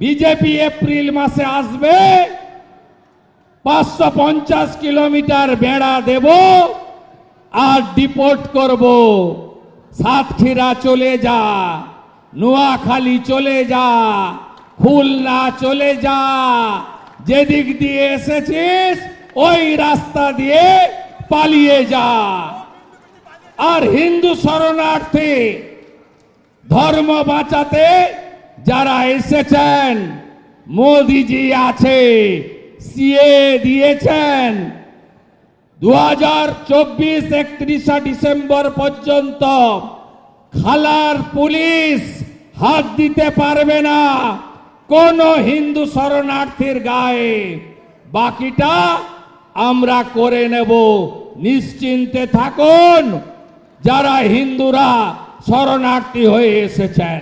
BJP April মাসে আসবে, 550 kilometre বেড়া দেব আর ডিপোর্ট করব। সাতক্ষীরা চলে যা, নোয়াখালী চলে যা, খুলনা চলে যা, যেদিক দিয়ে এসেছিস ওই রাস্তা দিয়ে পালিয়ে যা। আর হিন্দু শরণার্থী ধর্ম বাঁচাতে যারা এসেছেন, মোদিজি আছে, সিএ দিয়েছেন, 2024 31 ডিসেম্বর পর্যন্ত খালার পুলিশ হাত দিতে পারবে না কোন হিন্দু শরণার্থীর গায়ে। বাকিটা আমরা করে নেব, নিশ্চিন্তে থাকুন যারা হিন্দুরা শরণার্থী হয়ে এসেছেন।